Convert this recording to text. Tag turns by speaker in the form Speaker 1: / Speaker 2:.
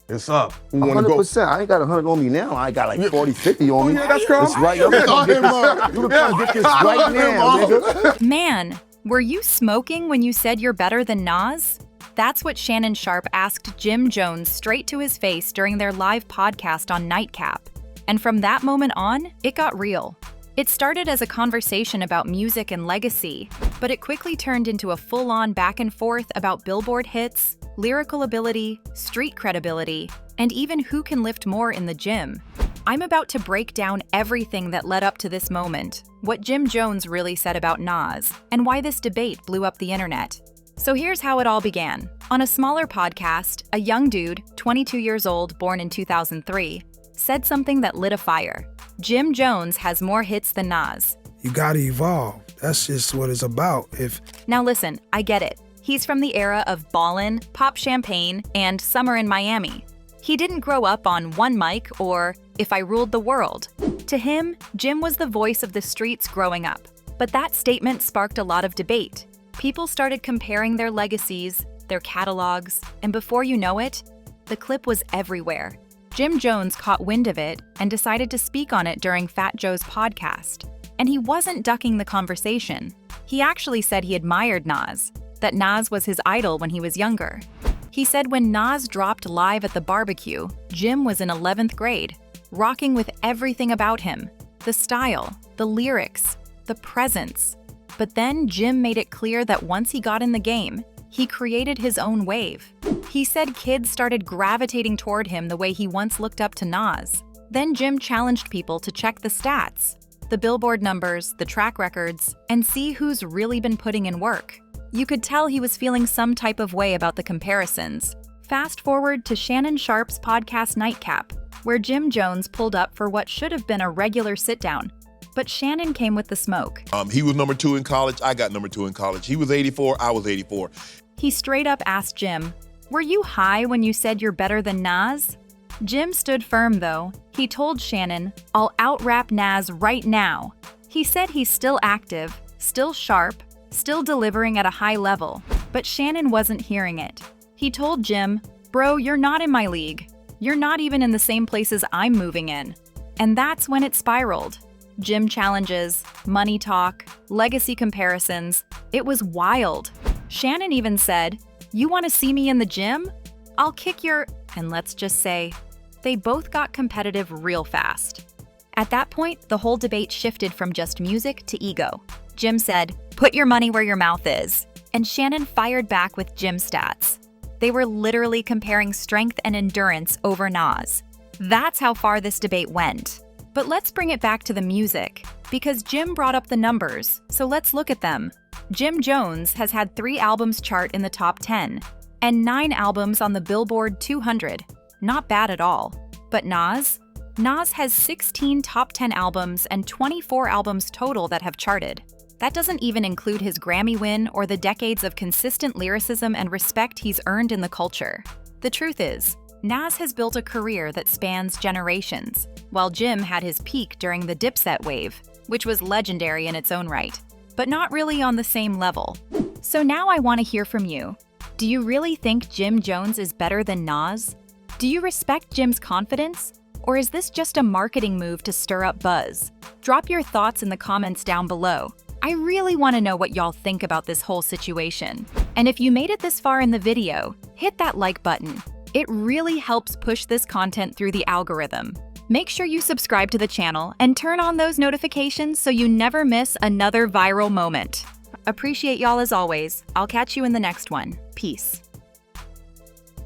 Speaker 1: It's up. Who want to go?
Speaker 2: 100%. I ain't got 100 on me now. I got like 40, 50 on me.
Speaker 1: Yeah, that's cool.
Speaker 2: It's right. You can come get this right now, nigga.
Speaker 3: Man, were you smoking when you said you're better than Nas? That's what Shannon Sharpe asked Jim Jones straight to his face during their live podcast on Nightcap. And from that moment on, it got real. It started as a conversation about music and legacy, but it quickly turned into a full-on back and forth about Billboard hits, lyrical ability, street credibility, and even who can lift more in the gym. I'm about to break down everything that led up to this moment, what Jim Jones really said about Nas, and why this debate blew up the internet. So here's how it all began. On a smaller podcast, a young dude, 22 years old, born in 2003, said something that lit a fire. Jim Jones has more hits than Nas.
Speaker 4: You gotta evolve. That's just what it's about.
Speaker 3: Now listen, I get it. He's from the era of Ballin', Pop Champagne, and Summer in Miami. He didn't grow up on One Mic or If I Ruled the World. To him, Jim was the voice of the streets growing up. But that statement sparked a lot of debate. People started comparing their legacies, their catalogs, and before you know it, the clip was everywhere. Jim Jones caught wind of it and decided to speak on it during Fat Joe's podcast. And he wasn't ducking the conversation. He actually said he admired Nas, that Nas was his idol when he was younger. He said when Nas dropped live at the barbecue, Jim was in 11th grade, rocking with everything about him, the style, the lyrics, the presence. But then Jim made it clear that once he got in the game, he created his own wave. He said kids started gravitating toward him the way he once looked up to Nas. Then Jim challenged people to check the stats, the Billboard numbers, the track records, and see who's really been putting in work. You could tell he was feeling some type of way about the comparisons. Fast forward to Shannon Sharpe's podcast Nightcap, where Jim Jones pulled up for what should have been a regular sit-down. But Shannon came with the smoke.
Speaker 1: He was number 2 in college. I got number 2 in college. He was 84. I was 84.
Speaker 3: He straight up asked Jim, "Were you high when you said you're better than Nas?" Jim stood firm though. He told Shannon, "I'll out-rap Nas right now." He said he's still active, still sharp, still delivering at a high level. But Shannon wasn't hearing it. He told Jim, "Bro, you're not in my league. You're not even in the same places I'm moving in." And that's when it spiraled. Gym challenges, money talk, legacy comparisons. It was wild. Shannon even said, "You want to see me in the gym? I'll kick your..." And let's just say, they both got competitive real fast. At that point, the whole debate shifted from just music to ego. Jim said, "Put your money where your mouth is." And Shannon fired back with Jim stats. They were literally comparing strength and endurance over Nas. That's how far this debate went. But let's bring it back to the music, because Jim brought up the numbers, so let's look at them. Jim Jones has had 3 albums chart in the top 10, and 9 albums on the Billboard 200. Not bad at all. But Nas? Nas has 16 top 10 albums and 24 albums total that have charted. That doesn't even include his Grammy win or the decades of consistent lyricism and respect he's earned in the culture. The truth is, Nas has built a career that spans generations, while Jim had his peak during the Dipset wave, which was legendary in its own right, but not really on the same level. So now I want to hear from you. Do you really think Jim Jones is better than Nas? Do you respect Jim's confidence? Or is this just a marketing move to stir up buzz? Drop your thoughts in the comments down below. I really want to know what y'all think about this whole situation. And if you made it this far in the video, hit that like button. It really helps push this content through the algorithm. Make sure you subscribe to the channel and turn on those notifications so you never miss another viral moment. Appreciate y'all as always. I'll catch you in the next one. Peace.